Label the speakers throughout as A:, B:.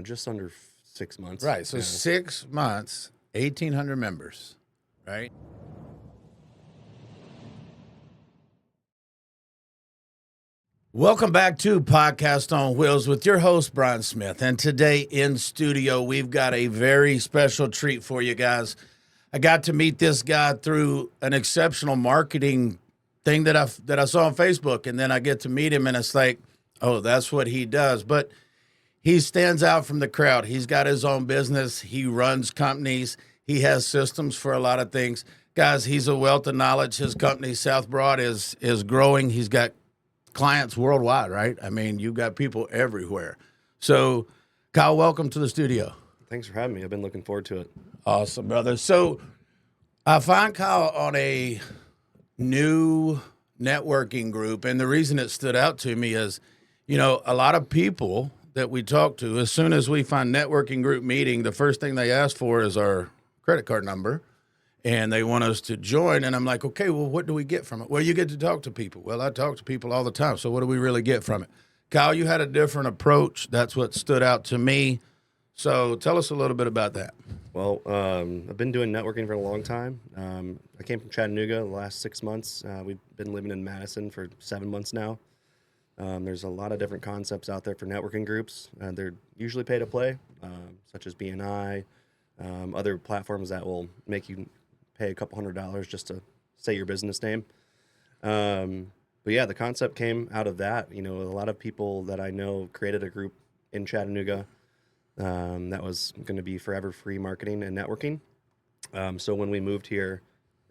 A: Just under 6 months.
B: Right. So 6 months, 1,800 members, right? Welcome back to Podcast on Wheels with your host, Brian Smith. And today in studio, we've got a very special treat for you guys. I got to meet this guy through an exceptional marketing thing that I saw on Facebook. And then I get to meet him, and it's like, oh, that's what he does. But he stands out from the crowd. He's got his own business. He runs companies. He has systems for a lot of things. Guys, he's a wealth of knowledge. His company, South Broad, is growing. He's got clients worldwide, right? I mean, you've got people everywhere. So, Kyle, welcome to the studio.
A: Thanks for having me. I've been looking forward to it.
B: Awesome, brother. So, I find Kyle on a new networking group, and the reason it stood out to me is, a lot of people that we talk to, as soon as we find networking group meeting, the first thing they ask for is our credit card number. And they want us to join. And I'm like, okay, well, what do we get from it? Well, you get to talk to people. Well, I talk to people all the time. So what do we really get from it? Kyle, you had a different approach. That's what stood out to me. So tell us a little bit about that.
A: Well, I've been doing networking for a long time. I came from Chattanooga the last 6 months. We've been living in Madison for 7 months now. There's a lot of different concepts out there for networking groups. They're usually pay to play, such as BNI, other platforms that will make you pay a couple $100 just to say your business name. But yeah, the concept came out of that. A lot of people that I know created a group in Chattanooga that was going to be forever free marketing and networking. So when we moved here,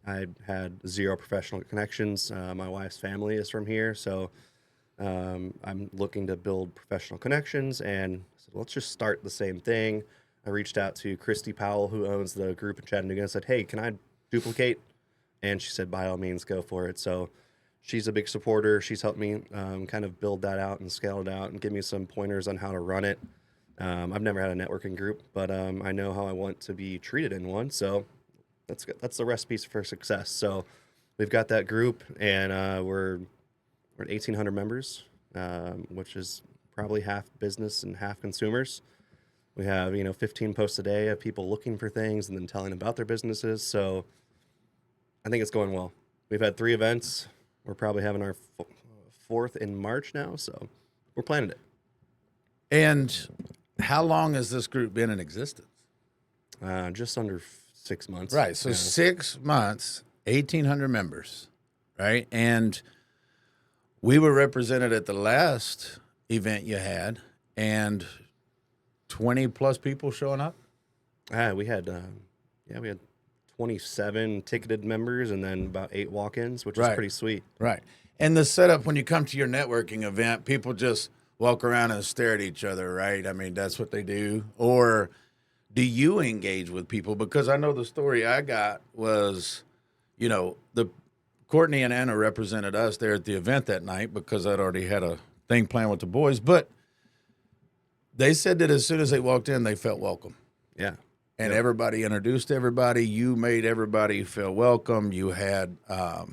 A: I had zero professional connections. My wife's family is from here, so I'm looking to build professional connections, and said, let's just start the same thing. I reached out to Christy Powell, who owns the group in Chattanooga, and said, hey, can I duplicate? And she said, by all means, go for it. So she's a big supporter. She's helped me kind of build that out and scale it out and give me some pointers on how to run it. I've never had a networking group, but I know how I want to be treated in one. So that's the recipe for success. So we've got that group, and we're at 1,800 members, which is probably half business and half consumers. We have, 15 posts a day of people looking for things and then telling about their businesses. So I think it's going well. We've had 3 events. We're probably having our 4th in March now. So we're planning it.
B: And how long has this group been in existence?
A: Just under 6 months.
B: Right. So 6 months, 1,800 members, right? And we were represented at the last event you had, and 20 plus people showing up.
A: We had 27 ticketed members and then about 8 walk-ins, which is pretty sweet.
B: Right. And the setup when you come to your networking event, people just walk around and stare at each other, right? I mean, that's what they do. Or do you engage with people? Because I know the story I got was, the Courtney and Anna represented us there at the event that night because I'd already had a thing planned with the boys. But they said that as soon as they walked in, they felt welcome.
A: Yeah.
B: And everybody introduced everybody. You made everybody feel welcome. You had the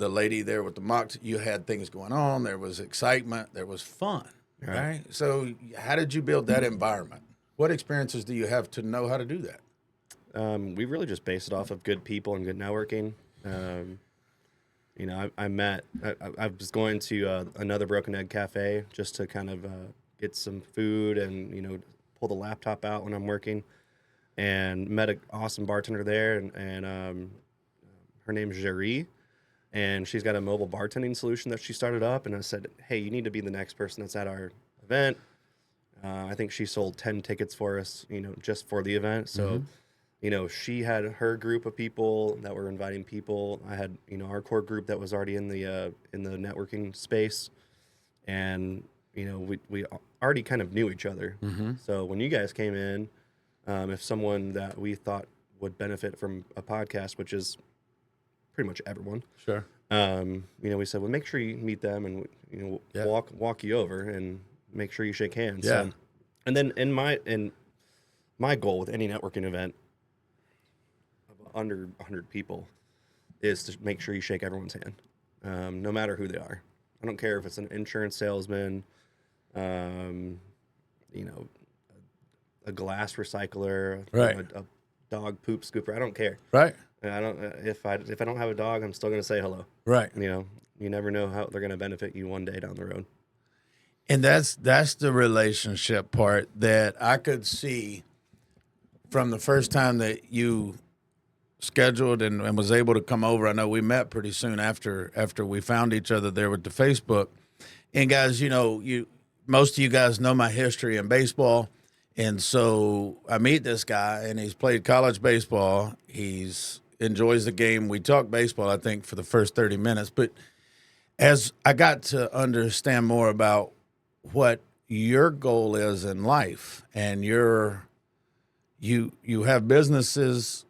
B: lady there with the mock. You had things going on. There was excitement. There was fun. Right. So how did you build that environment? What experiences do you have to know how to do that?
A: We really just based it off of good people and good networking. I was going to another Broken Egg Cafe just to kind of get some food and, pull the laptop out when I'm working, and met an awesome bartender there. And her name's Jerry, and she's got a mobile bartending solution that she started up. And I said, hey, you need to be the next person that's at our event. I think she sold 10 tickets for us, just for the event. So, she had her group of people that were inviting people. I had, our core group that was already in the networking space, and we already kind of knew each other. Mm-hmm. So when you guys came in, if someone that we thought would benefit from a podcast, which is pretty much everyone,
B: sure,
A: we said, well, make sure you meet them, and walk you over and make sure you shake hands.
B: Yeah.
A: So, and then in my goal with any networking event under 100 people is to make sure you shake everyone's hand, no matter who they are. I don't care if it's an insurance salesman, you know, a glass recycler,
B: Right.
A: a dog poop scooper. I don't care.
B: Right.
A: I don't if I don't have a dog, I'm still gonna say hello.
B: Right.
A: You know, you never know how they're gonna benefit you one day down the road.
B: And that's the relationship part that I could see from the first time that you scheduled and was able to come over. I know we met pretty soon after we found each other there with the Facebook. And guys, most of you guys know my history in baseball. And so I meet this guy and he's played college baseball. He's enjoys the game. We talked baseball, I think, for the first 30 minutes. But as I got to understand more about what your goal is in life and you have businesses.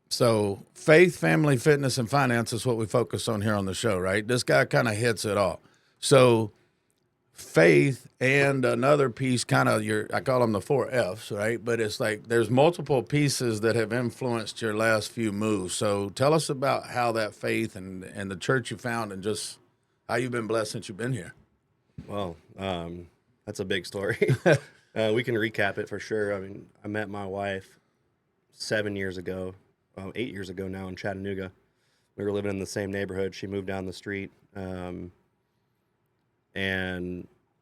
B: So faith, family, fitness, and finance is what we focus on here on the show, right? This guy kind of hits it all. So faith and another piece, kind of I call them the 4 F's, right? But it's like there's multiple pieces that have influenced your last few moves. So tell us about how that faith and the church you found and just how you've been blessed since you've been here.
A: Well, that's a big story. We can recap it for sure. I mean, I met my wife 7 years ago, 8 years ago now in Chattanooga. We were living in the same neighborhood. She moved down the street. And,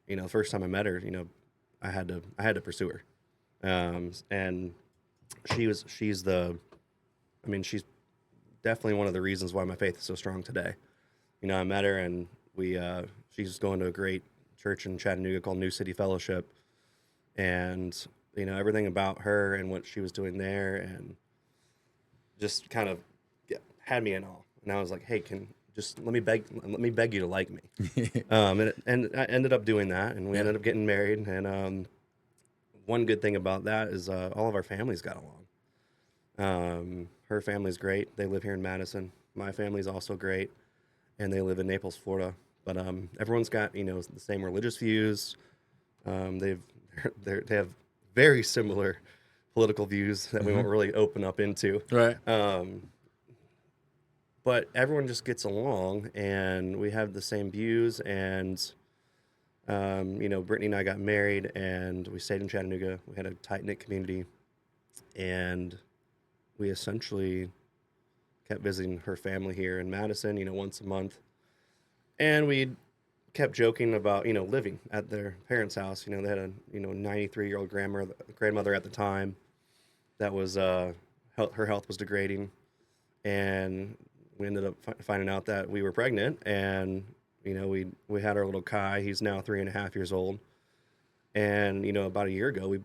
A: the first time I met her, I had to pursue her. And she's definitely one of the reasons why my faith is so strong today. I met her and she's going to a great church in Chattanooga called New City Fellowship. And, everything about her and what she was doing there and just kind of had me in awe. And I was like, hey, let me beg you to like me. And I ended up doing that and we ended up getting married. And, one good thing about that is, all of our families got along. Her family's great. They live here in Madison. My family's also great. And they live in Naples, Florida. But, everyone's got, the same religious views. They have very similar political views that we won't really open up into.
B: Right.
A: But everyone just gets along, and we have the same views. And, Brittany and I got married, and we stayed in Chattanooga. We had a tight-knit community, and we essentially kept visiting her family here in Madison, once a month. And we kept joking about, living at their parents' house. They had a, 93-year-old grandmother at the time that was, her health was degrading. And we ended up finding out that we were pregnant. And, we had our little Kai. He's now 3.5 years old. And, about a year ago, we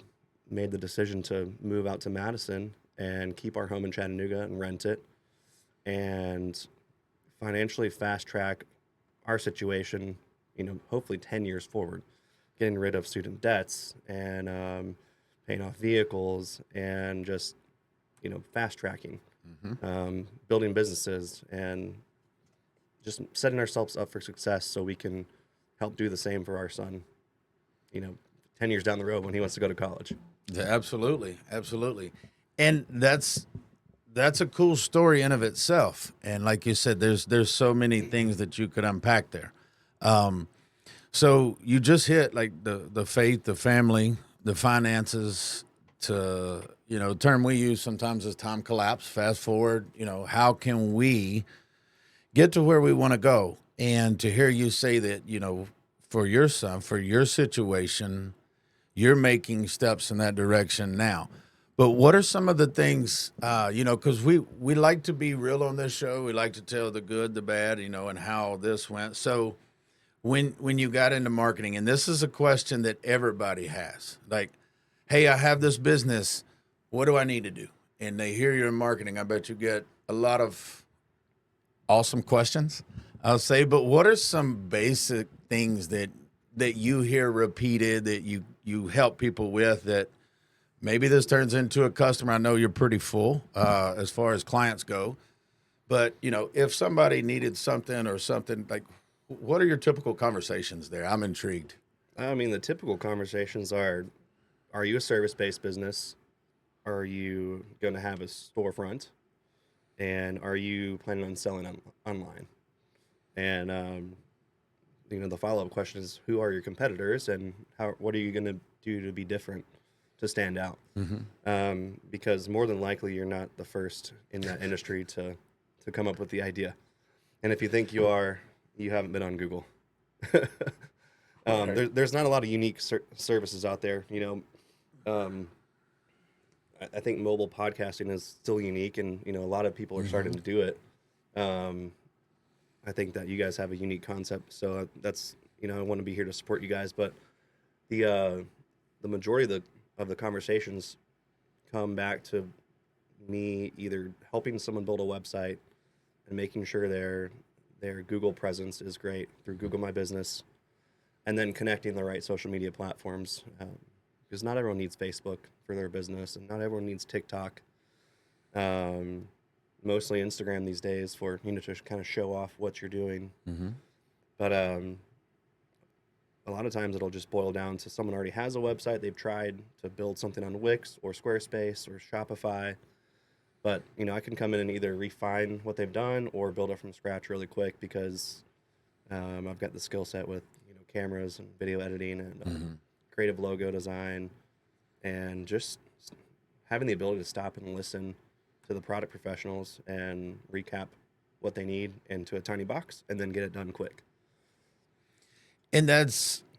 A: made the decision to move out to Madison and keep our home in Chattanooga and rent it. And financially fast track our situation, hopefully 10 years forward, getting rid of student debts and paying off vehicles and just, fast tracking, building businesses and just setting ourselves up for success so we can help do the same for our son, 10 years down the road when he wants to go to college.
B: Yeah, absolutely. Absolutely. And that's a cool story in of itself. And like you said, there's so many things that you could unpack there. So you just hit like the faith, the family, the finances to, the term we use sometimes is time collapse, fast forward, how can we get to where we want to go? And to hear you say that, for your son, for your situation, you're making steps in that direction now. But what are some of the things, because we like to be real on this show. We like to tell the good, the bad, and how this went. So when you got into marketing, and this is a question that everybody has, like, hey, I have this business. What do I need to do? And they hear you're in marketing. I bet you get a lot of awesome questions, I'll say. But what are some basic things that you hear repeated that you help people with that maybe this turns into a customer? I know you're pretty full as far as clients go. But, if somebody needed something or something, like, what are your typical conversations there? I'm intrigued.
A: I mean, the typical conversations are you a service-based business? Are you going to have a storefront? And are you planning on selling online? And, the follow-up question is, who are your competitors and what are you going to do to be different, to stand out? Because more than likely you're not the first in that industry to come up with the idea. And if you think you are, you haven't been on Google. There's not a lot of unique services out there. I think mobile podcasting is still unique, and a lot of people are starting to do it. I think that you guys have a unique concept, so that's I want to be here to support you guys. But the majority of the conversations come back to me either helping someone build a website and making sure their Google presence is great through Google My Business, and then connecting the right social media platforms. Because not everyone needs Facebook for their business, and not everyone needs TikTok. Mostly Instagram these days for to kind of show off what you're doing. But a lot of times it'll just boil down to someone already has a website. They've tried to build something on Wix or Squarespace or Shopify, but I can come in and either refine what they've done or build it from scratch really quick because I've got the skill set with cameras and video editing and creative logo design, and just having the ability to stop and listen to the product professionals and recap what they need into a tiny box and then get it done quick.
B: And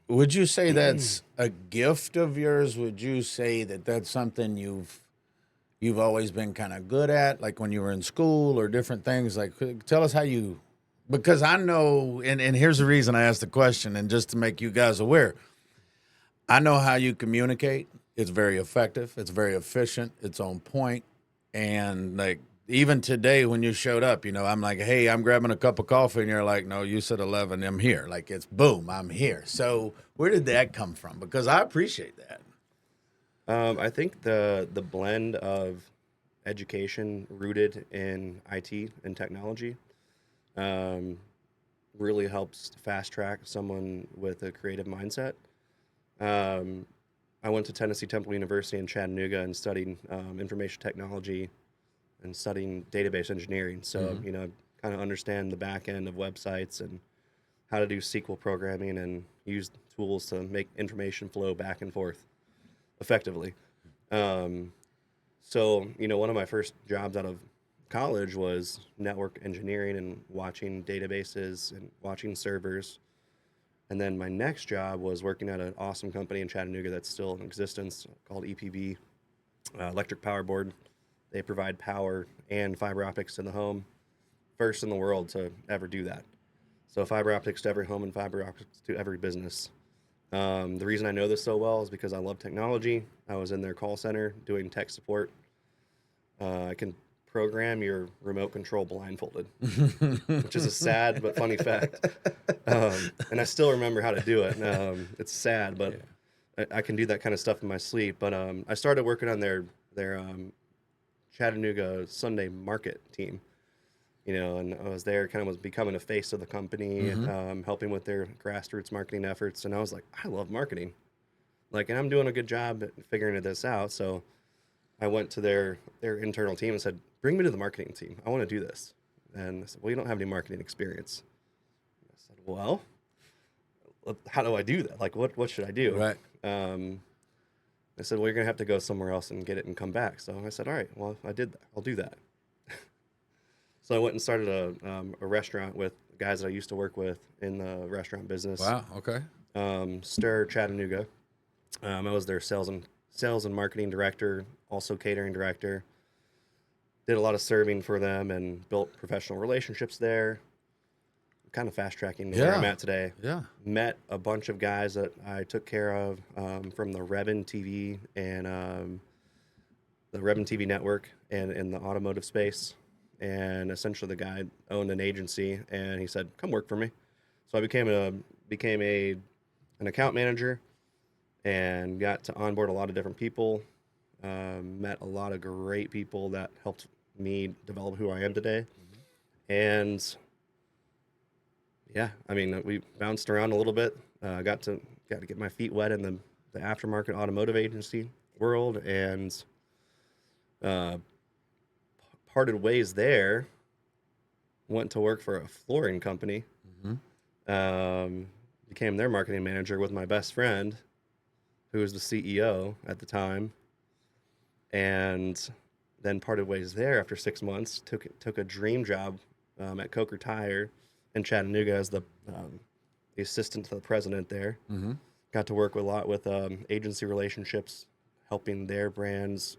B: would you say that's a gift of yours? Would you say that that's something you've always been kind of good at, like when you were in school or different things? Like, tell us how because I know, and here's the reason I asked the question, and just to make you guys aware, I know how you communicate. It's very effective. It's very efficient. It's on point. And like even today when you showed up, I'm like, hey, I'm grabbing a cup of coffee. And you're like, no, you said 11. I'm here. Like it's boom, I'm here. So where did that come from? Because I appreciate that.
A: I think the blend of education rooted in IT and technology really helps fast track someone with a creative mindset. I went to Tennessee Temple University in Chattanooga and studied information technology and studying database engineering. So, kind of understand the back end of websites and how to do SQL programming and use tools to make information flow back and forth effectively. So, one of my first jobs out of college was network engineering and watching databases and watching servers. And then my next job was working at an awesome company in Chattanooga that's still in existence called EPB, Electric Power Board. They provide power and fiber optics in the home. First in the world to ever do that. So fiber optics to every home and fiber optics to every business. The reason I know this so well is because I love technology. I was in their call center doing tech support. I can program your remote control blindfolded, which is a sad but funny fact. And I still remember how to do it. It's sad, but I can do that kind of stuff in my sleep. But I started working on their Chattanooga Sunday market team, and I was there, was becoming a face of the company, helping with their grassroots marketing efforts. And I was like, I love marketing, and I'm doing a good job at figuring this out. So I went to their internal team and said, bring me to the marketing team. I want to do this. And they said, well, you don't have any marketing experience. I said, well, how do I do that? What should I do?
B: Right.
A: I said, well, you're going to have to go somewhere else and get it and come back. So I said, all right, well, I did that. I'll do that. So I went and started a restaurant with guys that I used to work with in the restaurant business.
B: Wow. Okay.
A: Stir Chattanooga. I was their sales and marketing director, also catering director. Did a lot of serving for them and built professional relationships there. Kind of fast tracking where I'm at today.
B: Yeah.
A: Met a bunch of guys that I took care of from the Rebin TV and the Rebin TV network and in the automotive space. And essentially the guy owned an agency and he said, come work for me. So I became an account manager and got to onboard a lot of different people. Met a lot of great people that helped me develop who I am today. And yeah, we bounced around a little bit. Got to get my feet wet in the aftermarket automotive agency world, and parted ways there. Went to work for a flooring company. Became their marketing manager with my best friend, who was the CEO at the time, and then parted ways there after 6 months. Took a dream job at Coker Tire in Chattanooga as the assistant to the president there.
B: Mm-hmm.
A: Got to work a lot with agency relationships, helping their brands,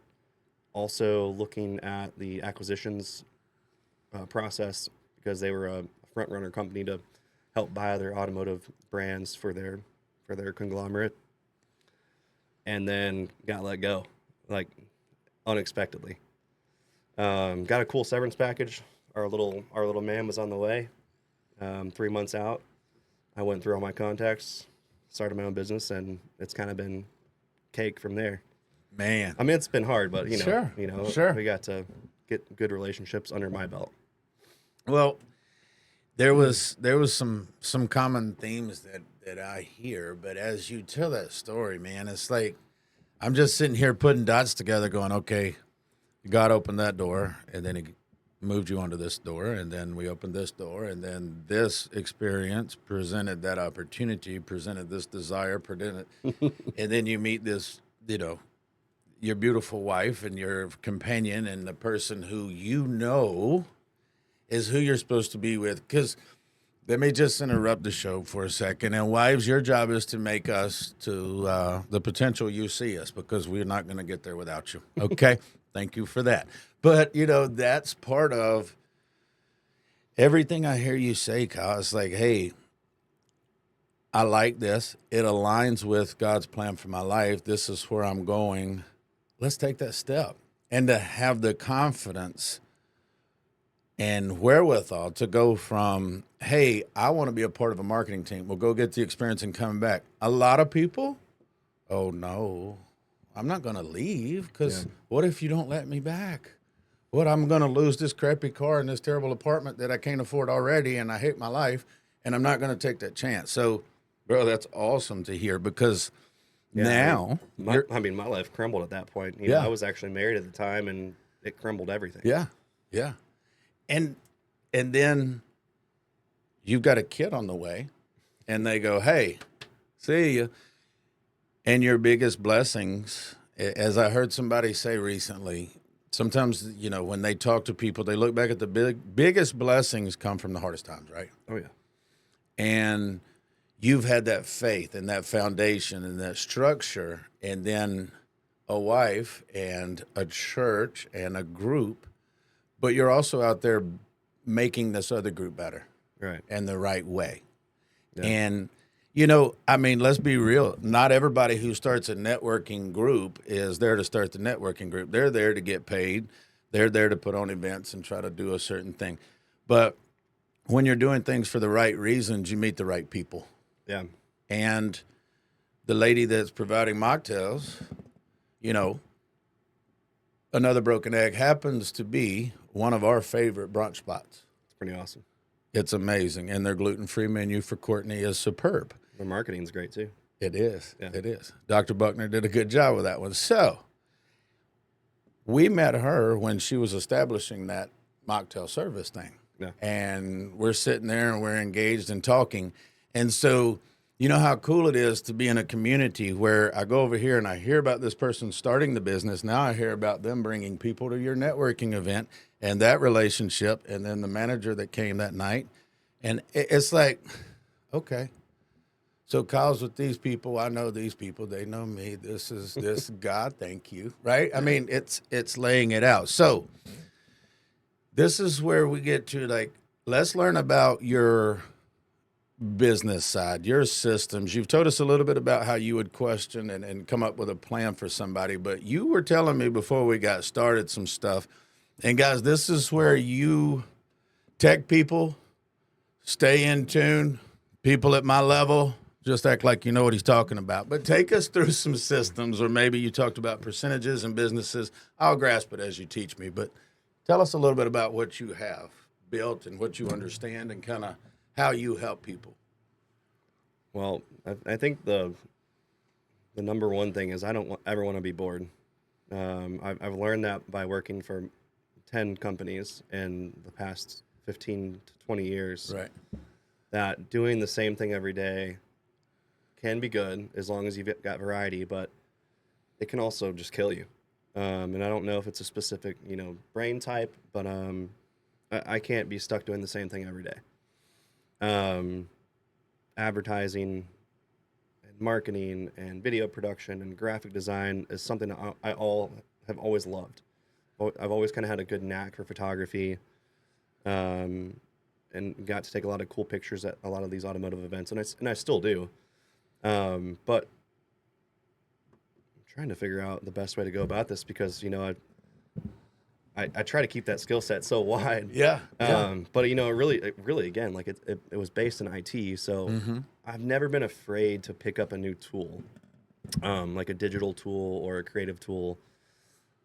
A: also looking at the acquisitions process because they were a front runner company to help buy other automotive brands for their conglomerate, and then got let go, like unexpectedly. Got a cool severance package. Our little man was on the way. 3 months out, I went through all my contacts, started my own business, and it's kind of been cake from there.
B: Man,
A: I mean, it's been hard, but
B: Sure.
A: we got to get good relationships under my belt.
B: well, there was some common themes that I hear, but as you tell that story, man, it's like I'm just sitting here putting dots together, going, okay, God opened that door, and then He moved you onto this door, and then we opened this door, and then this experience presented that opportunity, presented this desire, presented, and then you meet this, your beautiful wife and your companion and the person who is who you're supposed to be with. Because let me just interrupt the show for a second. And wives, your job is to make us to the potential you see us, because we're not going to get there without you. Okay? Thank you for that. But, that's part of everything I hear you say, Kyle. It's like, hey, I like this. It aligns with God's plan for my life. This is where I'm going. Let's take that step. And to have the confidence and wherewithal to go from, hey, I want to be a part of a marketing team. We'll go get the experience and come back. A lot of people, oh, no, I'm not going to leave, because what if you don't let me back? What, I'm going to lose this crappy car and this terrible apartment that I can't afford already, and I hate my life, and I'm not going to take that chance. So, bro, that's awesome to hear, because now
A: my life crumbled at that point. I was actually married at the time, and it crumbled everything.
B: Yeah. And then you've got a kid on the way, and they go, hey, see you. And your biggest blessings, as I heard somebody say recently, sometimes, when they talk to people, they look back at the biggest blessings come from the hardest times, right?
A: Oh, yeah.
B: And you've had that faith and that foundation and that structure, and then a wife and a church and a group, but you're also out there making this other group better,
A: right,
B: and the right way.
A: Yeah.
B: And, let's be real. Not everybody who starts a networking group is there to start the networking group. They're there to get paid. They're there to put on events and try to do a certain thing. But when you're doing things for the right reasons, you meet the right people.
A: Yeah.
B: And the lady that's providing mocktails, another broken egg, happens to be one of our favorite brunch spots.
A: It's pretty awesome.
B: It's amazing. And their gluten-free menu for Courtney is superb.
A: Their marketing's great too.
B: It is.
A: Yeah.
B: It is. Dr. Buckner did a good job with that one. So we met her when she was establishing that mocktail service thing.
A: Yeah.
B: And we're sitting there and we're engaged and talking. And so, you know how cool it is to be in a community where I go over here and I hear about this person starting the business. Now I hear about them bringing people to your networking event and that relationship, and then the manager that came that night. And it's like, okay. So Kyle's with these people. I know these people. They know me. This is God. Thank you. Right? I mean, it's laying it out. So this is where we get to, like, let's learn about your business side, your systems. You've told us a little bit about how you would question and come up with a plan for somebody, but you were telling me before we got started some stuff. And guys, this is where you tech people stay in tune. People at my level, just act like you know what he's talking about. But take us through some systems, or maybe you talked about percentages and businesses. I'll grasp it as you teach me, but tell us a little bit about what you have built and what you understand and kind of how you help people.
A: Well, I think the number one thing is I don't ever want to be bored. I've learned that by working for 10 companies in the past 15 to 20 years.
B: Right.
A: That doing the same thing every day can be good as long as you've got variety, but it can also just kill you. And I don't know if it's a specific, brain type, but I can't be stuck doing the same thing every day. Um, Advertising and marketing and video production and graphic design is something that have always loved. I've always kind of had a good knack for photography, um, and got to take a lot of cool pictures at a lot of these automotive events, and I still do. But I'm trying to figure out the best way to go about this because I try to keep that skill set so wide.
B: Yeah.
A: But it really again, like it was based in IT, so I've never been afraid to pick up a new tool, like a digital tool or a creative tool,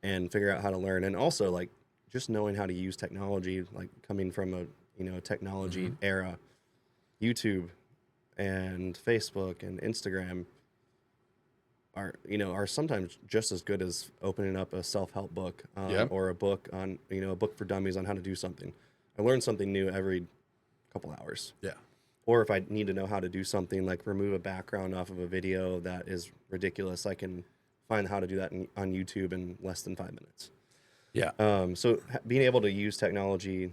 A: and figure out how to learn. And also like just knowing how to use technology, like coming from a technology era, YouTube and Facebook and Instagram are sometimes just as good as opening up a self-help book, or a book on a book for dummies on how to do something. I learn something new every couple hours.
B: Yeah.
A: Or if I need to know how to do something like remove a background off of a video that is ridiculous, I can find how to do that on YouTube in less than 5 minutes.
B: Yeah.
A: So being able to use technology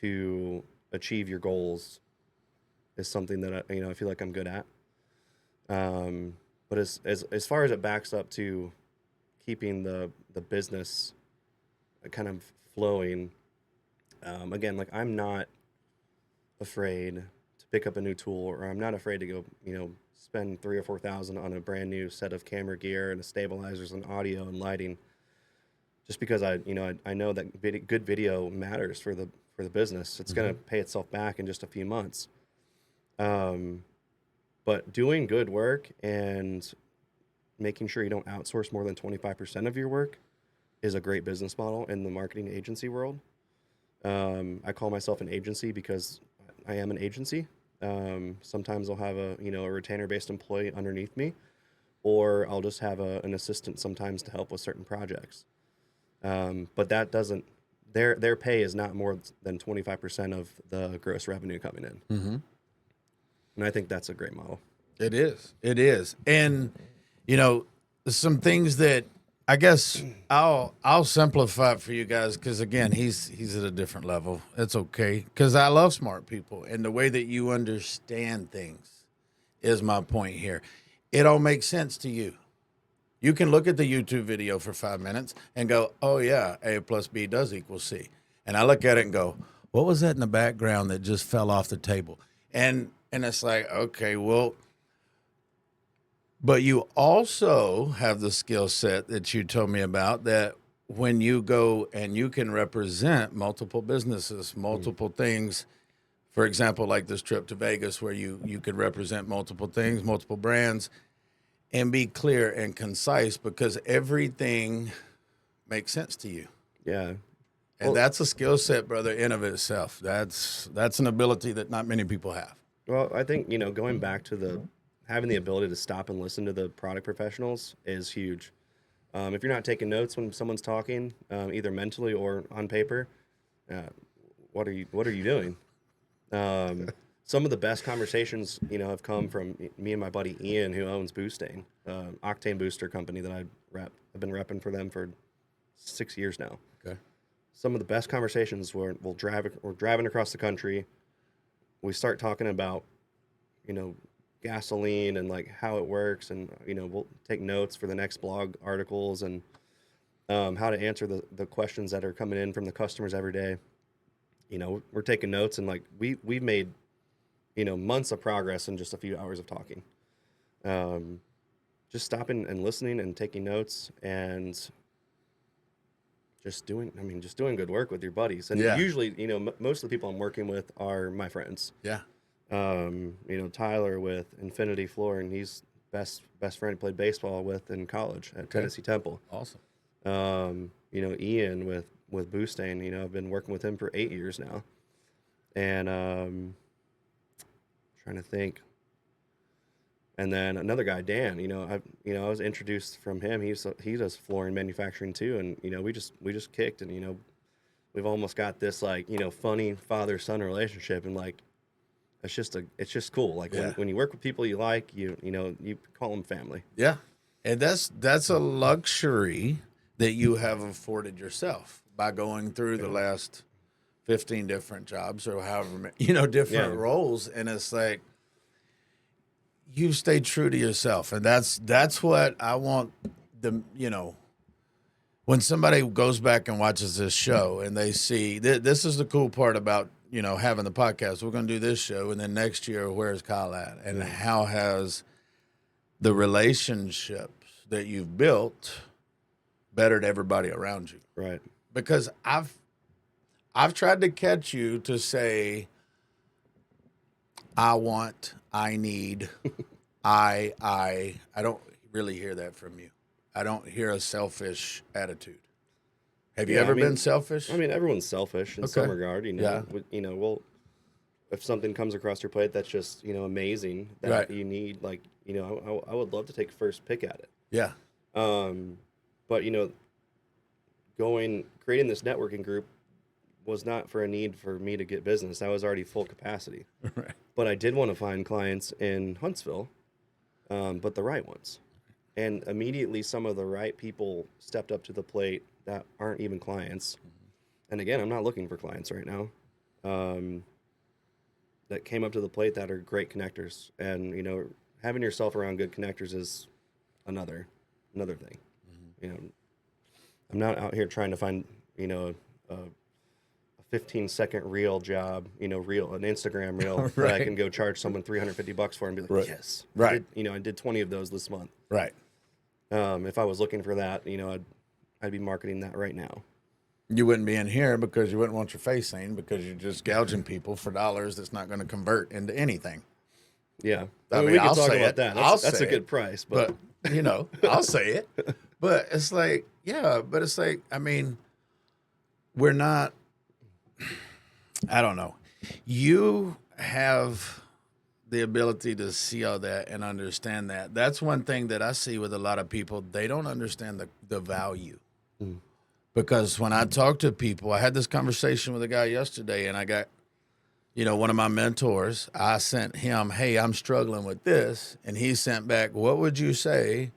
A: to achieve your goals is something that I feel like I'm good at. But as far as it backs up to keeping the business kind of flowing, again, like I'm not afraid to pick up a new tool, or I'm not afraid to go, spend 3,000 or 4,000 on a brand new set of camera gear and stabilizers and audio and lighting, just because I know that good video matters for the business. It's going to pay itself back in just a few months. But doing good work and making sure you don't outsource more than 25% of your work is a great business model in the marketing agency world. I call myself an agency because I am an agency. Sometimes I'll have a retainer-based employee underneath me, or I'll just have an assistant sometimes to help with certain projects. But that doesn't, their pay is not more than 25% of the gross revenue coming in. And I think that's a great model.
B: It is. And, some things that I guess I'll simplify it for you guys, because, again, he's at a different level. It's okay, because I love smart people. And the way that you understand things is my point here. It all makes sense to you. You can look at the YouTube video for 5 minutes and go, oh, yeah, A plus B does equal C. And I look at it and go, what was that in the background that just fell off the table? And it's like, okay, well, but you also have the skill set that you told me about, that when you go and you can represent multiple businesses, multiple things, for example, like this trip to Vegas where you could represent multiple things, multiple brands, and be clear and concise because everything makes sense to you.
A: Yeah.
B: And that's a skill set, brother, in of itself. That's an ability that not many people have.
A: Well, I think, going back to having the ability to stop and listen to the product professionals is huge. If you're not taking notes when someone's talking, either mentally or on paper, what are you doing? Some of the best conversations, have come from me and my buddy Ian, who owns Boostain, Octane Booster company that I rep. I've been repping for them for 6 years now.
B: Okay.
A: Some of the best conversations we're driving across the country. We start talking about, gasoline and like how it works, and we'll take notes for the next blog articles and how to answer the questions that are coming in from the customers every day. We're taking notes, and like we've made months of progress in just a few hours of talking. Just stopping and listening and taking notes and just doing good work with your buddies. And usually, most of the people I'm working with are my friends.
B: Yeah.
A: Tyler with Infinity Flooring, he's best friend I played baseball with in college at Tennessee Temple.
B: Awesome.
A: Ian with Boostain, I've been working with him for 8 years now. And trying to think. And then another guy, Dan, I was introduced from him. He does flooring manufacturing too, and we just kicked, and we've almost got this like funny father-son relationship, and like it's just cool. Like
B: Yeah.
A: when you work with people you like, you call them family.
B: Yeah. And that's a luxury that you have afforded yourself by going through the last 15 different jobs or however, different roles. And it's like, you stay true to yourself. And that's what I want when somebody goes back and watches this show and they see this is the cool part about, having the podcast. We're going to do this show. And then next year, where's Kyle at? And how has the relationships that you've built bettered everybody around you?
A: Right.
B: Because I've tried to catch you to say, I want, I need, I don't really hear that from you. I don't hear a selfish attitude. Have you ever been selfish?
A: I mean, everyone's selfish in some regard,
B: Yeah.
A: Well, if something comes across your plate that's just, amazing that you need, like, I would love to take first pick at it.
B: Yeah.
A: But, creating this networking group was not for a need for me to get business. I was already full capacity.
B: Right.
A: But I did want to find clients in Huntsville, but the right ones. And immediately some of the right people stepped up to the plate that aren't even clients. And again, I'm not looking for clients right now. That came up to the plate that are great connectors. And, having yourself around good connectors is another thing. I'm not out here trying to find, a 15-second reel job, an Instagram reel that I can go charge someone $350 for and be like, yes.
B: Right.
A: I did 20 of those this month.
B: Right.
A: If I was looking for that, I'd be marketing that right now.
B: You wouldn't be in here because you wouldn't want your face seen because you're just gouging people for dollars that's not going to convert into anything.
A: Yeah.
B: I mean,
A: we can
B: I'll
A: talk
B: say
A: about
B: it.
A: that. That's a good price.
B: But I'll say it. But it's like, I mean, we're not, I don't know. You have the ability to see all that and understand that. That's one thing that I see with a lot of people. They don't understand the value. Because when I talk to people, I had this conversation with a guy yesterday, and I got, one of my mentors, I sent him, hey, I'm struggling with this. And he sent back, what would you say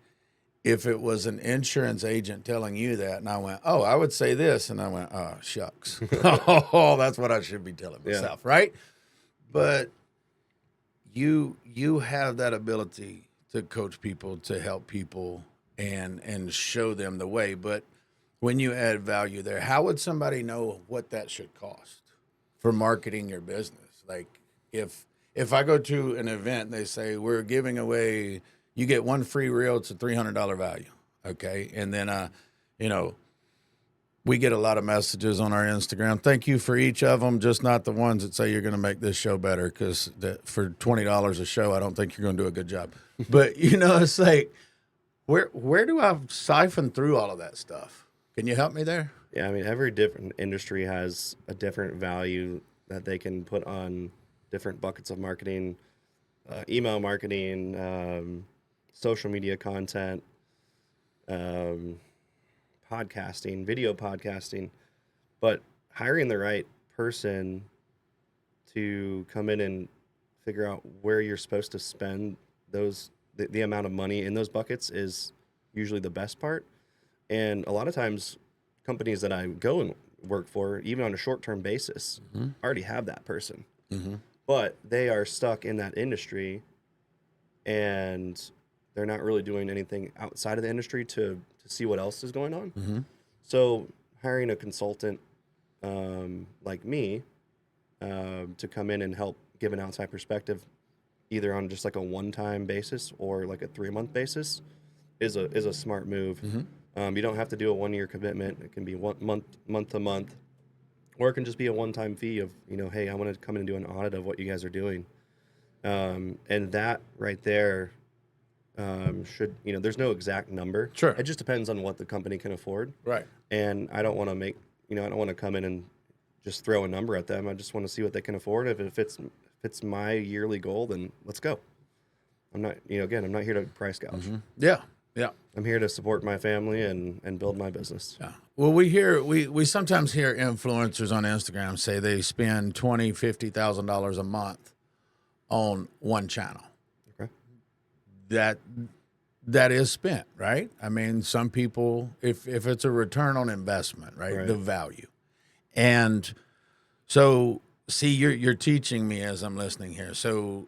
B: if it was an insurance agent telling you that? And I went, oh, I would say this. And I went, oh, shucks. Oh, that's what I should be telling myself, right? But you have that ability to coach people, to help people, and show them the way. But when you add value there, how would somebody know what that should cost for marketing your business? Like if I go to an event and they say, we're giving away, you get one free reel, it's a $300 value. Okay. And then, we get a lot of messages on our Instagram. Thank you for each of them, just not the ones that say you're going to make this show better, because for $20 a show, I don't think you're going to do a good job. But, it's like, where do I siphon through all of that stuff? Can you help me there?
A: Yeah, I mean, every different industry has a different value that they can put on different buckets of marketing, email marketing, social media content, podcasting, video podcasting. But hiring the right person to come in and figure out where you're supposed to spend the amount of money in those buckets is usually the best part. And a lot of times, companies that I go and work for, even on a short-term basis, already have that person. But they are stuck in that industry, and they're not really doing anything outside of the industry to see what else is going on. So hiring a consultant like me to come in and help give an outside perspective, either on just like a one-time basis or like a 3-month basis, is a smart move. You don't have to do a 1-year commitment. It can be month to month, or it can just be a one-time fee of, hey, I want to come in and do an audit of what you guys are doing. And that right there should, there's no exact number.
B: Sure.
A: It just depends on what the company can afford.
B: Right.
A: And I don't want to make, I don't want to come in and just throw a number at them. I just want to see what they can afford. If it's my yearly goal, then let's go. I'm not, again, I'm not here to price gouge.
B: Yeah. Yeah.
A: I'm here to support my family and build my business.
B: Yeah. Well, we sometimes hear influencers on Instagram say they spend $20,000, $50,000 a month on one channel.
A: Okay.
B: That is spent, right? I mean, some people, if it's a return on investment, right,
A: Right.
B: the value. And so, see, you're teaching me as I'm listening here. So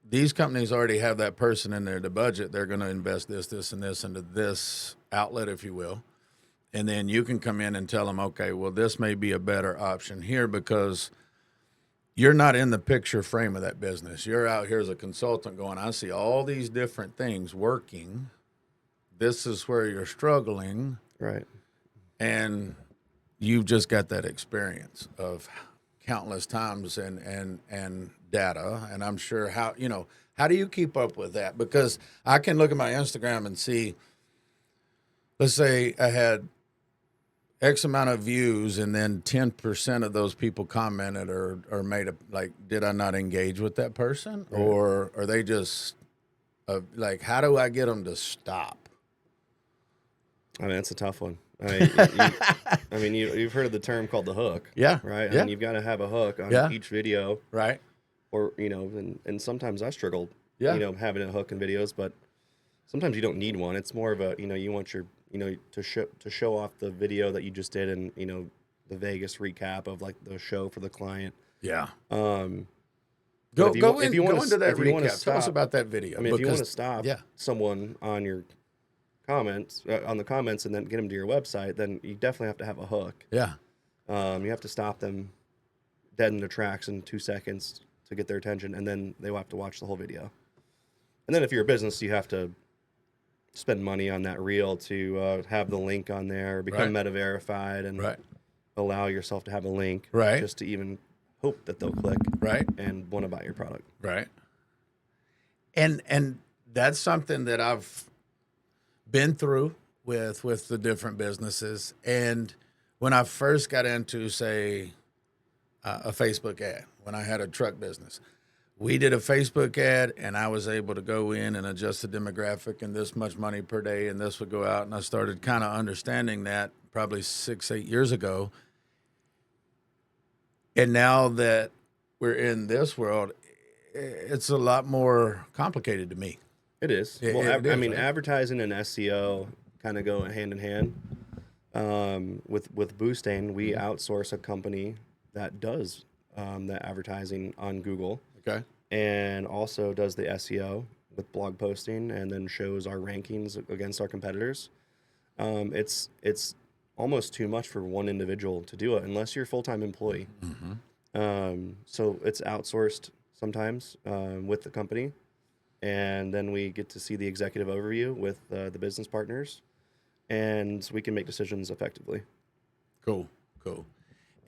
B: these companies already have that person in there, the budget. They're going to invest this, and this into this outlet, if you will. And then you can come in and tell them, okay, well, this may be a better option here because you're not in the picture frame of that business. You're out here as a consultant going, I see all these different things working. This is where you're struggling.
A: Right.
B: And you've just got that experience of countless times and data. And I'm sure how do you keep up with that? Because I can look at my Instagram and see, let's say I had X amount of views, and then 10% of those people commented or made a, like, did I not engage with that person? Right. Or are they just like, how do I get them to stop?
A: I mean, that's a tough one. You've heard of the term called the hook.
B: Yeah.
A: Right.
B: Yeah.
A: And you've got to have a hook on each video.
B: Right.
A: Or, and sometimes I struggled, having a hook in videos, but sometimes you don't need one. It's more of a, you want your, to show off the video that you just did and, the Vegas recap of like the show for the client.
B: Yeah.
A: Go
B: into that recap. Tell us about that video.
A: I mean, if you want to stop someone on your comments, on the comments, and then get them to your website, then you definitely have to have a hook.
B: Yeah.
A: You have to stop them dead in their tracks in 2 seconds to get their attention, and then they will have to watch the whole video. And then if you're a business, you have to spend money on that reel to have the link on there, become meta verified, and allow yourself to have a link just to even hope that they'll click and want to buy your product.
B: Right. And that's something that I've been through with the different businesses. And when I first got into, say, a Facebook ad, when I had a truck business, we did a Facebook ad, and I was able to go in and adjust the demographic and this much money per day, and this would go out. And I started kind of understanding that probably 6-8 years ago. And now that we're in this world, it's a lot more complicated to me.
A: It is. Advertising and SEO kind of go hand in hand. With Boostain, we outsource a company that does the advertising on Google.
B: Okay.
A: And also does the SEO with blog posting, and then shows our rankings against our competitors. It's almost too much for one individual to do it unless you're a full-time employee. Mm-hmm. So it's outsourced sometimes with the company, and then we get to see the executive overview with the business partners, and we can make decisions effectively.
B: Cool.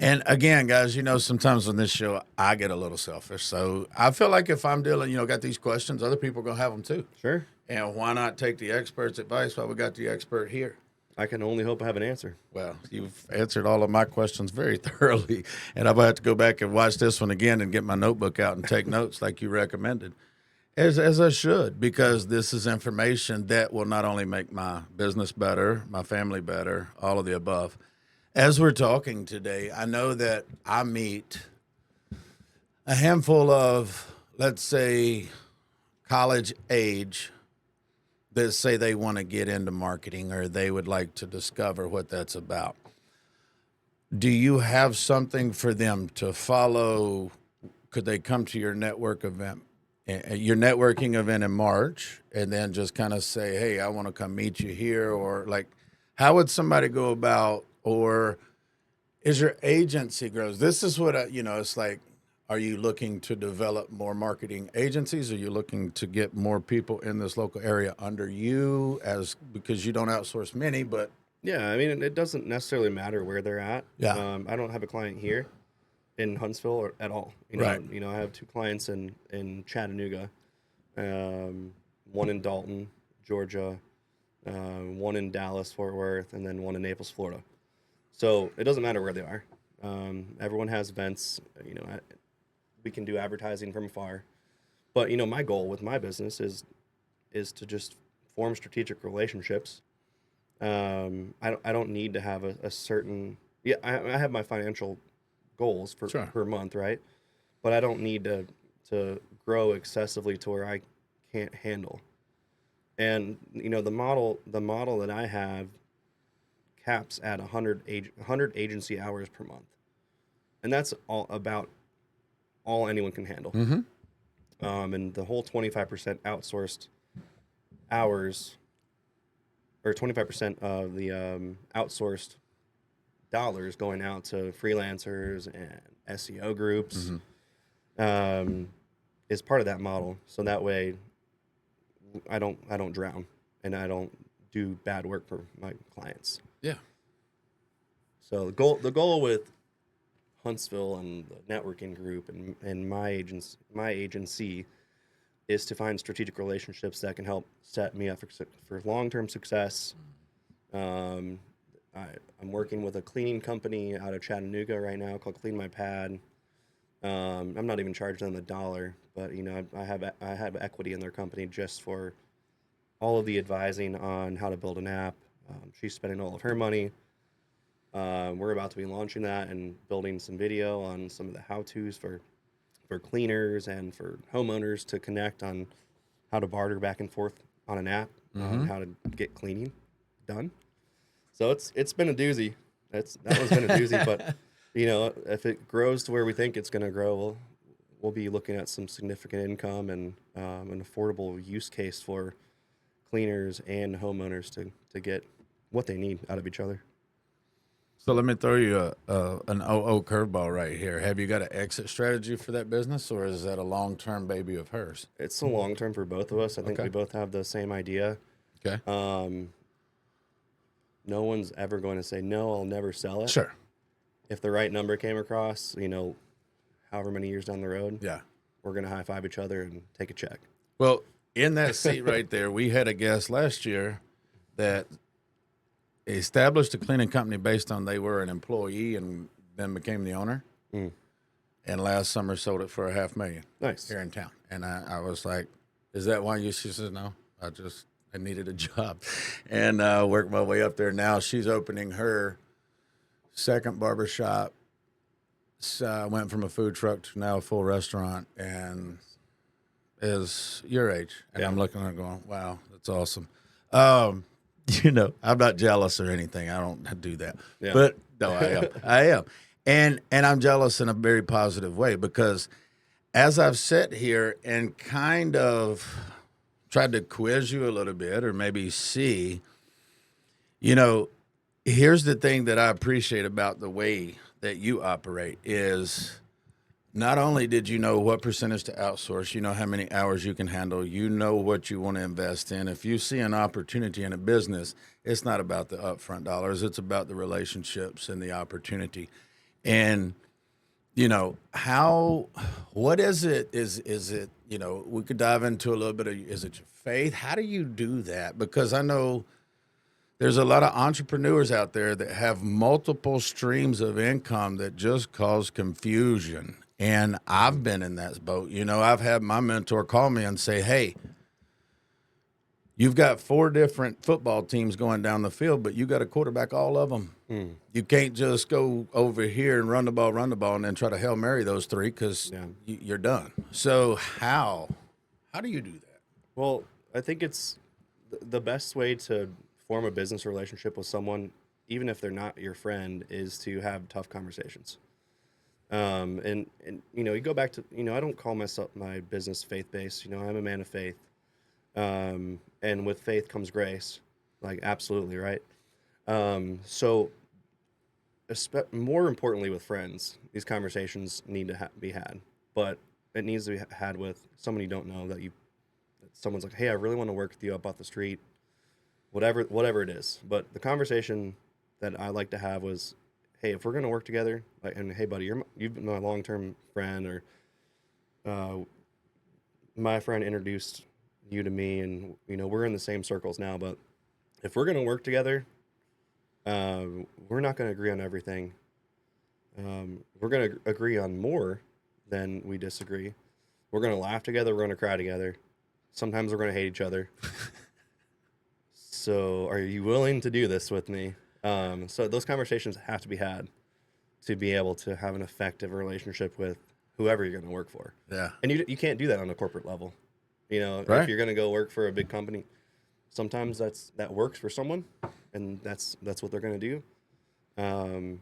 B: And again, guys, sometimes on this show, I get a little selfish. So I feel like if I'm dealing, got these questions, other people are going to have them too.
A: Sure.
B: And why not take the expert's advice while we got the expert here?
A: I can only hope I have an answer.
B: Well, you've answered all of my questions very thoroughly. And I'm about to go back and watch this one again and get my notebook out and take notes like you recommended, as I should, because this is information that will not only make my business better, my family better, all of the above. As we're talking today, I know that I meet a handful of, let's say, college age that say they want to get into marketing or they would like to discover what that's about. Do you have something for them to follow? Could they come to your networking event in March and then just kind of say, hey, I want to come meet you here? Or like, how would somebody go about, or is your agency grows? This is what it's like, are you looking to develop more marketing agencies? Are you looking to get more people in this local area under you, because you don't outsource many, but
A: yeah, I mean, it doesn't necessarily matter where they're at.
B: Yeah.
A: I don't have a client here in Huntsville or at all.
B: Right.
A: I have 2 clients in Chattanooga, one in Dalton, Georgia, one in Dallas, Fort Worth, and then one in Naples, Florida. So it doesn't matter where they are. Everyone has events. We can do advertising from afar. But my goal with my business is to just form strategic relationships. I don't need to have a certain. Yeah, I have my financial goals per month, right? But I don't need to grow excessively to where I can't handle. And the model that I have caps at 100 agency hours per month, and that's all anyone can handle. And the whole 25% outsourced hours, or 25% of the outsourced dollars going out to freelancers and SEO groups, is part of that model. So that way, I don't drown and I don't do bad work for my clients.
B: Yeah.
A: So the goal with Huntsville and the networking group and my agency is to find strategic relationships that can help set me up for long-term success. I'm working with a cleaning company out of Chattanooga right now called Clean My Pad. I'm not even charging them $1, but I have equity in their company just for all of the advising on how to build an app. She's spending all of her money. We're about to be launching that and building some video on some of the how-tos for cleaners and for homeowners to connect on how to barter back and forth on an app on how to get cleaning done. So it's been a doozy. That one's been a doozy, but if it grows to where we think it's going to grow, we'll be looking at some significant income and an affordable use case for cleaners and homeowners to get what they need out of each other.
B: So let me throw you an OO curveball right here. Have you got an exit strategy for that business, or is that a long-term baby of hers?
A: It's a long-term for both of us. I think we both have the same idea.
B: Okay.
A: No one's ever going to say, no, I'll never sell it.
B: Sure.
A: If the right number came across, however many years down the road,
B: Yeah,
A: we're going to high-five each other and take a check.
B: Well, in that seat right there, we had a guest last year that established a cleaning company based on they were an employee and then became the owner. And last summer sold it for $500,000.
A: Nice.
B: Here in town. And I was like, is that why you? She says, no, I needed a job. And worked my way up there. Now she's opening her second barbershop. So went from a food truck to now a full restaurant and is your age. And I'm looking at her going, wow, that's awesome. I'm not jealous or anything. I don't do that.
A: Yeah.
B: But no, I am. I am. And I'm jealous in a very positive way because as I've sat here and kind of tried to quiz you a little bit or maybe see, here's the thing that I appreciate about the way that you operate is not only did you know what percentage to outsource, you know how many hours you can handle, you know what you want to invest in. If you see an opportunity in a business, it's not about the upfront dollars. It's about the relationships and the opportunity. And, what is it? Is it, we could dive into a little bit of, is it your faith? How do you do that? Because I know there's a lot of entrepreneurs out there that have multiple streams of income that just cause confusion. And I've been in that boat. I've had my mentor call me and say, hey, you've got 4 different football teams going down the field, but you got to quarterback all of them. You can't just go over here and run the ball, and then try to Hail Mary those 3 because you're done. So how do you do that?
A: Well, I think it's the best way to form a business relationship with someone, even if they're not your friend, is to have tough conversations. And you go back to, I don't call my business faith-based. I'm a man of faith. And with faith comes grace, like absolutely, right? So more importantly with friends, these conversations need to be had, but it needs to be had with someone you don't know that someone's like, hey, I really want to work with you up off the street, whatever it is. But the conversation that I like to have was, hey, if we're going to work together, and hey, buddy, you've been my long-term friend, or my friend introduced you to me, and we're in the same circles now. But if we're going to work together, we're not going to agree on everything. We're going to agree on more than we disagree. We're going to laugh together. We're going to cry together. Sometimes we're going to hate each other. So, are you willing to do this with me? So those conversations have to be had to be able to have an effective relationship with whoever you're going to work for.
B: Yeah.
A: And you can't do that on a corporate level.
B: Right.
A: If you're going to go work for a big company, sometimes that works for someone, and that's what they're going to do.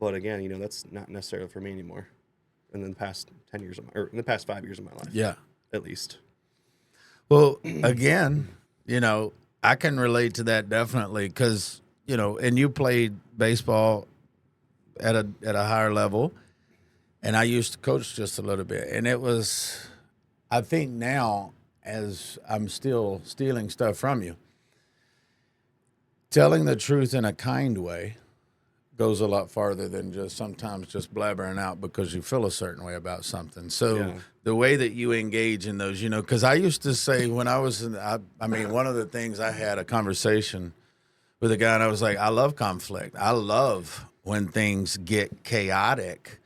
A: But again, that's not necessarily for me anymore. In the past 10 years or in the past 5 years of my life.
B: Yeah.
A: At least.
B: Well, again, I can relate to that definitely because, and you played baseball at a higher level, and I used to coach just a little bit. And it was, I think now, as I'm still stealing stuff from you, telling the truth in a kind way goes a lot farther than sometimes just blabbering out because you feel a certain way about something. So
A: Yeah.
B: the way that you engage in those, because I used to say when I was I mean, one of the things I had a conversation with a guy and I was like, I love conflict. I love when things get chaotic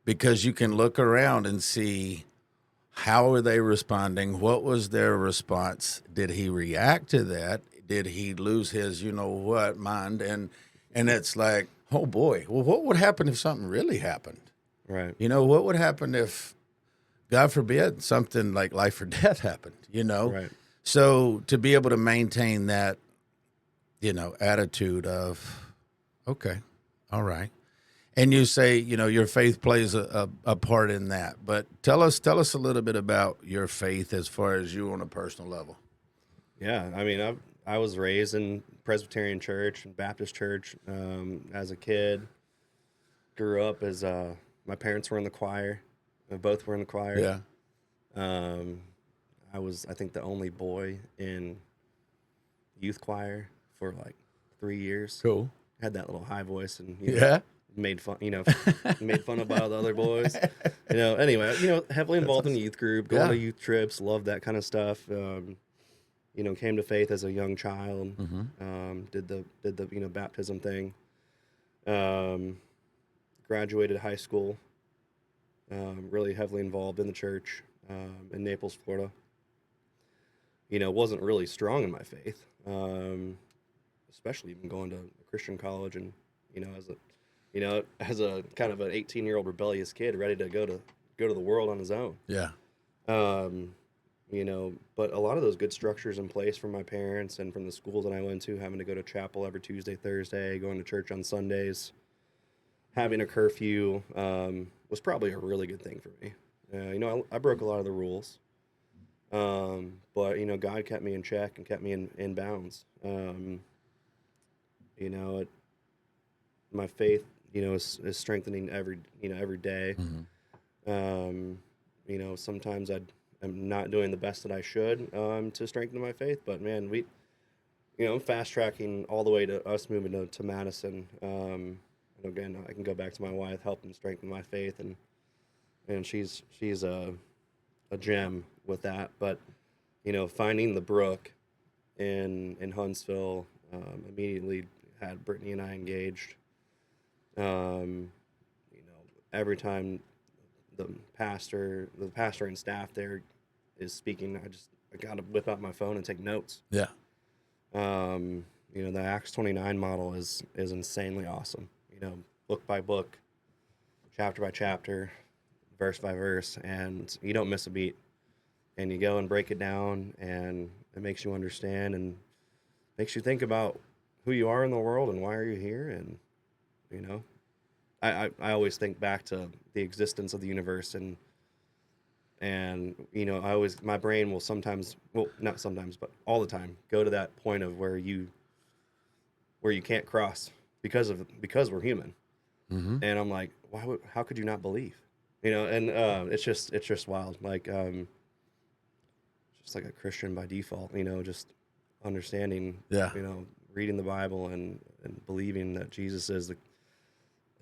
B: because you can look around and see how are they responding? What was their response? Did he react to that? Did he lose his, mind? And it's like, oh boy, well, what would happen if something really happened?
A: Right.
B: What would happen if, God forbid, something like life or death happened,
A: Right.
B: So to be able to maintain that, attitude of, okay, all right. And you say, your faith plays a part in that. But tell us a little bit about your faith as far as you on a personal level.
A: Yeah. I mean, I was raised in Presbyterian church and Baptist church as a kid. Grew up as my parents were in the choir. Both were in the choir.
B: Yeah.
A: I was, I think, the only boy in youth choir for like 3 years.
B: Cool.
A: Had that little high voice and
B: Yeah.
A: made fun, made fun of all the other boys. Anyway, heavily involved in youth group, going to youth trips, loved that kind of stuff. Came to faith as a young child. Did the baptism thing. Graduated high school. Really heavily involved in the church in Naples, Florida. Wasn't really strong in my faith, especially even going to a Christian college and as a kind of an 18-year-old rebellious kid ready to go to the world on his own.
B: Yeah.
A: But a lot of those good structures in place from my parents and from the schools that I went to, having to go to chapel every Tuesday, Thursday, going to church on Sundays, having a curfew, was probably a really good thing for me. I broke a lot of the rules. But God kept me in check and kept me in bounds. My faith, is strengthening every day. Sometimes I'm not doing the best that I should to strengthen my faith. But man, I'm fast tracking all the way to us moving to Madison. And again, I can go back to my wife, helping strengthen my faith, and she's a gem with that. But finding the brook in Huntsville, immediately had Brittany and I engaged. Every time the pastor and staff there is speaking, I gotta whip out my phone and take notes.
B: Yeah.
A: The Acts 29 model is insanely awesome. Book by book, chapter by chapter, verse by verse, and you don't miss a beat. And you go and break it down, and it makes you understand and makes you think about who you are in the world and why are you here. And I always think back to the existence of the universe, and my brain will sometimes, well, not sometimes, but all the time, go to that point of where you can't cross because we're human. And I'm like, how could you not believe? And it's just wild. Like just like a Christian by default, just understanding, reading the Bible and believing that Jesus is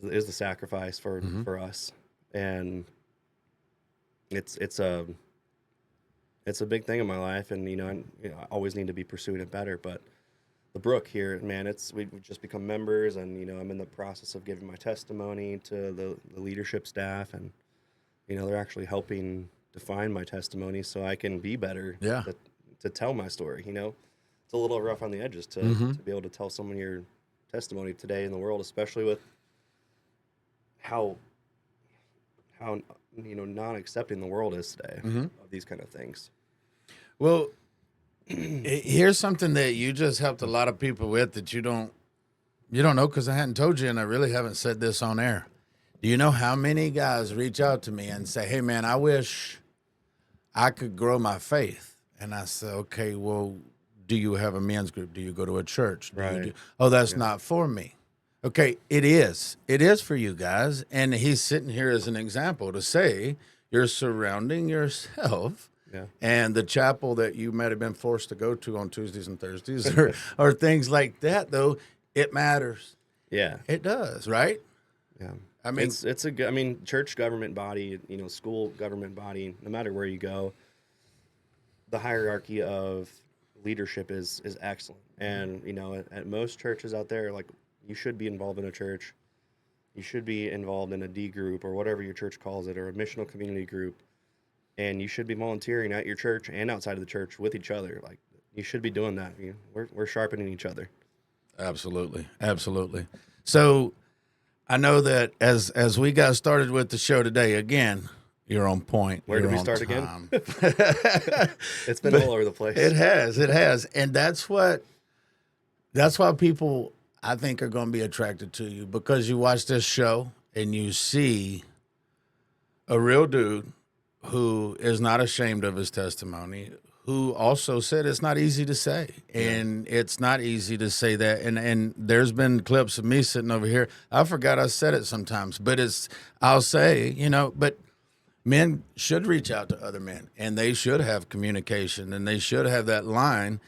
A: the sacrifice for us. And it's a big thing in my life, and I always need to be pursuing it better. But the brook here, man, we've just become members, and I'm in the process of giving my testimony to the leadership staff, and they're actually helping define my testimony so I can be better to tell my story. It's a little rough on the edges to be able to tell someone your testimony today in the world, especially with how not accepting the world is today of these kind of things.
B: Well, here's something that you just helped a lot of people with that you don't know, because I hadn't told you, and I really haven't said this on air. Do you know how many guys reach out to me and say, "Hey, man, I wish I could grow my faith"? And I say, "Okay, well, do you have a men's group? Do you go to a church?
A: Right.
B: Oh, that's not for me." Okay, it is. It is for you guys. And he's sitting here as an example to say you're surrounding yourself.
A: Yeah.
B: And the chapel that you might have been forced to go to on Tuesdays and Thursdays or things like that, though, it matters.
A: Yeah.
B: It does, right?
A: Yeah.
B: I mean,
A: it's a good, church government body, school government body, no matter where you go, the hierarchy of leadership is excellent. And, at most churches out there, like, you should be involved in a church. You should be involved in a D group or whatever your church calls it, or a missional community group. And you should be volunteering at your church and outside of the church with each other. Like, you should be doing that. We're sharpening each other.
B: Absolutely. Absolutely. So I know that as we got started with the show today, again, you're on point.
A: Where did we start again? It's been all over the place.
B: It has. And that's why people, I think, are going to be attracted to you, because you watch this show and you see a real dude who is not ashamed of his testimony, who also said it's not easy to say. And it's not easy to say that. And there's been clips of me sitting over here. I forgot I said it sometimes, but I'll say, but men should reach out to other men, and they should have communication, and they should have that line,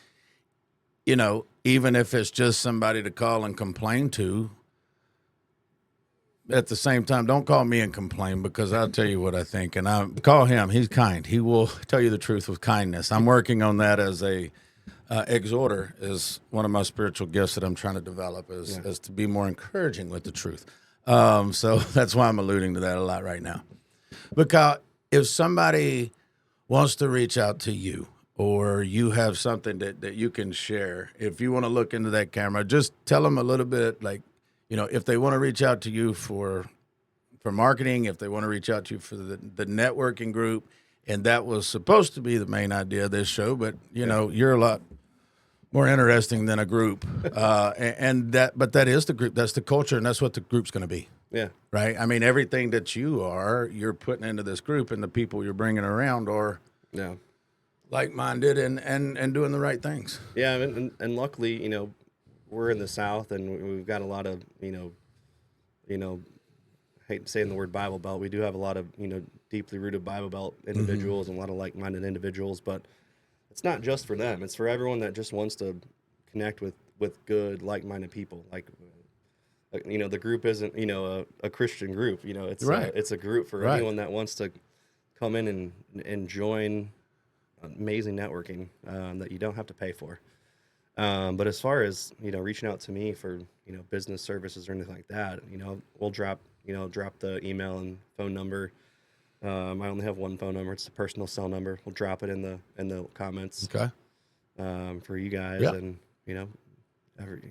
B: even if it's just somebody to call and complain to. At the same time, don't call me and complain, because I'll tell you what I think. And I call him. He's kind. He will tell you the truth with kindness. I'm working on that as a exhorter, is one of my spiritual gifts that I'm trying to develop, is to be more encouraging with the truth. So that's why I'm alluding to that a lot right now. Because if somebody wants to reach out to you, or you have something that you can share, if you want to look into that camera, just tell them a little bit, like, if they want to reach out to you for marketing, if they want to reach out to you for the networking group, and that was supposed to be the main idea of this show, but you're a lot more interesting than a group, but that is the group, that's the culture, and that's what the group's going to be.
A: Yeah.
B: Right. I mean, everything that you're putting into this group, and the people you're bringing around are like-minded and doing the right things.
A: Yeah, and luckily, we're in the South, and we've got a lot of, I hate saying the word Bible Belt. We do have a lot of, deeply rooted Bible Belt individuals and a lot of like-minded individuals, but it's not just for them. It's for everyone that just wants to connect with good, like-minded people. Like, the group isn't, a Christian group. It's it's a group for anyone that wants to come in and join amazing networking that you don't have to pay for. But as far as, reaching out to me for, business services or anything like that, we'll drop the email and phone number. I only have one phone number. It's the personal cell number. We'll drop it in the comments.
B: Okay.
A: For you guys.
B: Yep.
A: And, you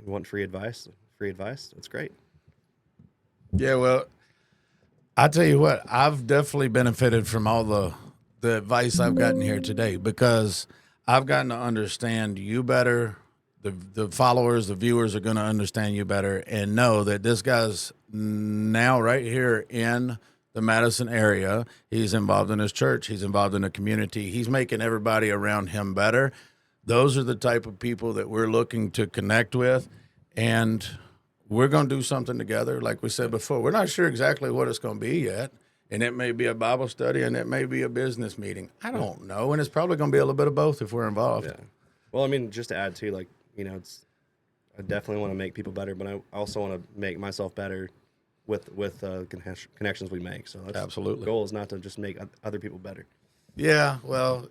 A: want free advice, that's great.
B: Yeah. Well, I tell you what, I've definitely benefited from all the advice I've gotten here today, because I've gotten to understand you better. The followers, the viewers are going to understand you better and know that this guy's now right here in the Madison area. He's involved in his church. He's involved in the community. He's making everybody around him better. Those are the type of people that we're looking to connect with, and we're going to do something together. Like we said before, we're not sure exactly what it's going to be yet, and it may be a Bible study, and it may be a business meeting. I don't know, and it's probably going to be a little bit of both if we're involved.
A: Yeah. Well, just to add to, like, I definitely want to make people better, but I also want to make myself better with connections we make. So
B: absolutely,
A: the goal is not to just make other people better.
B: Yeah, well,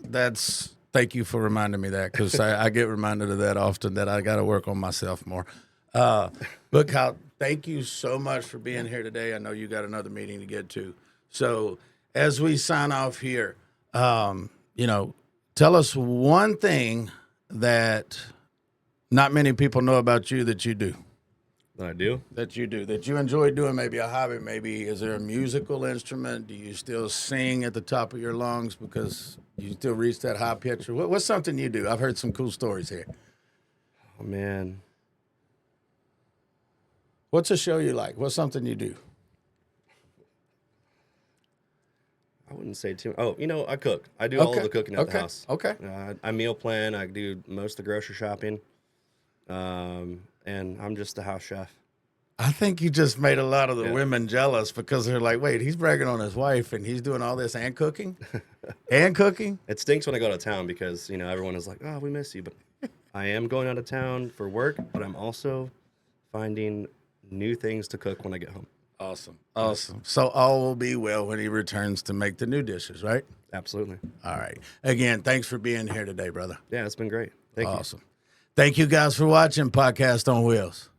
B: thank you for reminding me that, because I get reminded of that often, that I got to work on myself more. But Kyle, thank you so much for being here today. I know you got another meeting to get to. So as we sign off here, tell us one thing that not many people know about you that you do.
A: that I do.
B: that you enjoy doing, maybe a hobby? Maybe is there a musical instrument? Do you still sing at the top of your lungs because you still reach that high pitch? What's something you do? I've heard some cool stories here.
A: Oh man,
B: What's a show you like? What's something you do?
A: I wouldn't say too. Oh, I cook. I do all of the cooking at the house.
B: Okay.
A: I meal plan. I do most of the grocery shopping, and I'm just the house chef.
B: I think you just made a lot of the
A: Yeah.
B: women jealous because they're like, wait, he's bragging on his wife and he's doing all this and cooking? And cooking?
A: It stinks when I go to town because everyone is like, "Oh, we miss you," but I am going out of town for work. But I'm also finding new things to cook when I get home.
B: Awesome. So all will be well when he returns to make the new dishes, right?
A: Absolutely.
B: All right. Again, thanks for being here today, brother.
A: Yeah, it's been great. Thank you.
B: Awesome. Thank you guys for watching Podcast on Wheels.